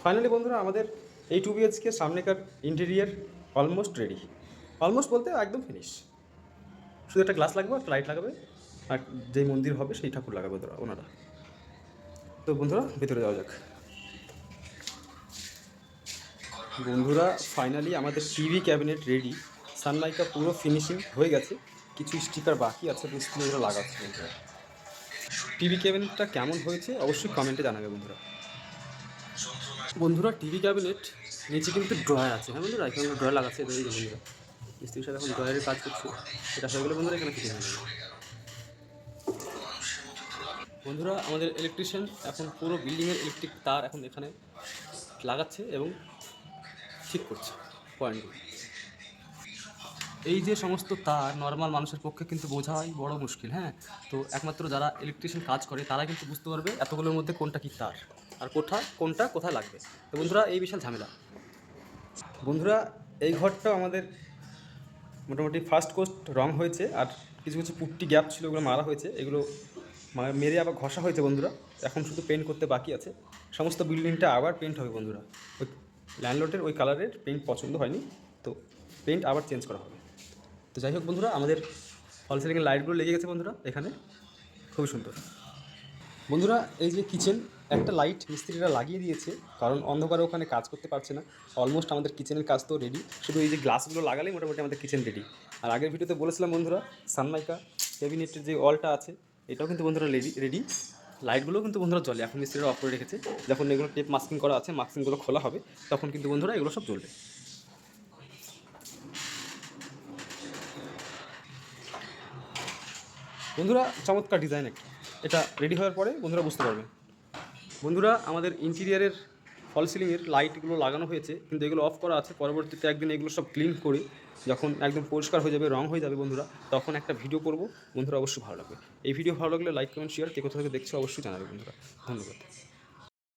Finally বন্ধুরা আমাদের এই 2 BHK সামনেকার ইন্টেরিয়ার অলমোস্ট রেডি। অলমোস্ট বলতে একদম ফিনিশ। শুধু একটা গ্লাস লাগবে, একটা লাইট লাগাবে, আর যেই মন্দির হবে সেই ঠাকুর লাগাবে ওনারা। তো বন্ধুরা ভেতরে যাওয়া যাক। বন্ধুরা ফাইনালি আমাদের টিভি ক্যাবিনেট রেডি। সানমাইকা পুরো ফিনিশিং হয়ে গেছে, কিছু স্টিকার বাকি আছে, মিস্ত্রি ওগুলো লাগাচ্ছে বন্ধুরা। টিভি ক্যাবিনেটটা কেমন হয়েছে অবশ্যই কমেন্টে জানাবে বন্ধুরা। বন্ধুরা টিভি ক্যাবিনেট নিচে কিন্তু ড্রয়ার আছে, হ্যাঁ বন্ধুরা, এখানে ড্রয়ার লাগাচ্ছে। এই যে বন্ধুরা মিস্ত্রির সাথে এখন ড্রয়ারের কাজ করছে, এটা হয়ে গেলে বন্ধুরা এখানে ফিটিং হয়ে যাবে। বন্ধুরা আমাদের ইলেকট্রিশিয়ান এখন পুরো বিল্ডিংয়ের ইলেকট্রিক তার এখন এখানে লাগাচ্ছে এবং ঠিক করছে পয়েন্টগুলো। এই যে সমস্ত তার নর্মাল মানুষের পক্ষে কিন্তু বোঝাই বড় মুশকিল, হ্যাঁ। তো একমাত্র যারা ইলেকট্রিশিয়ান কাজ করে তারা কিন্তু বুঝতে পারবে এতগুলোর মধ্যে কোনটা কী তার আর কোনটা কোথায় লাগবে। তো বন্ধুরা এই বিশাল ঝামেলা। বন্ধুরা এই ঘরটা আমাদের মোটামুটি ফার্স্ট কোস্ট রং হয়েছে, আর কিছু কিছু পুট্টি গ্যাপ ছিল ওগুলো মারা হয়েছে, এগুলো মেরে আবার ঘষা হয়েছে বন্ধুরা। এখন শুধু পেন্ট করতে বাকি আছে। সমস্ত বিল্ডিংটা আবার পেন্ট হবে বন্ধুরা। ওই ল্যান্ডলর্ডের ওই কালারের পেন্ট পছন্দ হয়নি, তো পেন্ট আবার চেঞ্জ করা হবে। তো যাই হোক বন্ধুরা, আমাদের ফল সিলিংয়ের লাইটগুলো লেগে গেছে বন্ধুরা এখানে, খুবই সুন্দর। বন্ধুরা এই যে কিচেন, একটা লাইট মিস্ত্রিরা লাগিয়ে দিয়েছে, কারণ অন্ধকারে ওখানে কাজ করতে পারছে না। অলমোস্ট আমাদের কিচেনের কাজ তো রেডি, শুধু এই যে গ্লাসগুলো লাগালেই মোটামুটি আমাদের কিচেন রেডি। আর আগের ভিডিওতে বলেছিলাম বন্ধুরা, সানমাইকা ক্যাবিনেটের যে ওয়ালটা আছে এটাও কিন্তু বন্ধুরা রেডি। লাইটগুলোও কিন্তু বন্ধুরা জ্বলে, এখন মিস্ত্রিরা অফ করে রেখেছে। যখন এগুলো টেপ মাস্কিং করা আছে, মাস্কিংগুলো খোলা হবে, তখন কিন্তু বন্ধুরা এগুলো সব জ্বলবে। বন্ধুরা চমৎকার ডিজাইন একটা, এটা রেডি হওয়ার পরে বন্ধুরা বুঝতে পারবে। বন্ধুরা আমাদের ইন্টিরিয়ারের ফল সিলিংয়ের লাইটগুলো লাগানো হয়েছে, কিন্তু এগুলো অফ করা আছে। পরবর্তীতে একদিন এগুলো সব ক্লিন করে যখন একদম পরিষ্কার হয়ে যাবে, রং হয়ে যাবে বন্ধুরা, তখন একটা ভিডিও করব বন্ধুরা, অবশ্যই ভালো লাগবে। এই ভিডিও ভালো লাগলে লাইক কমেন্ট শেয়ার, কে কোথা থেকে দেখছো অবশ্যই জানাবে বন্ধুরা। ধন্যবাদ।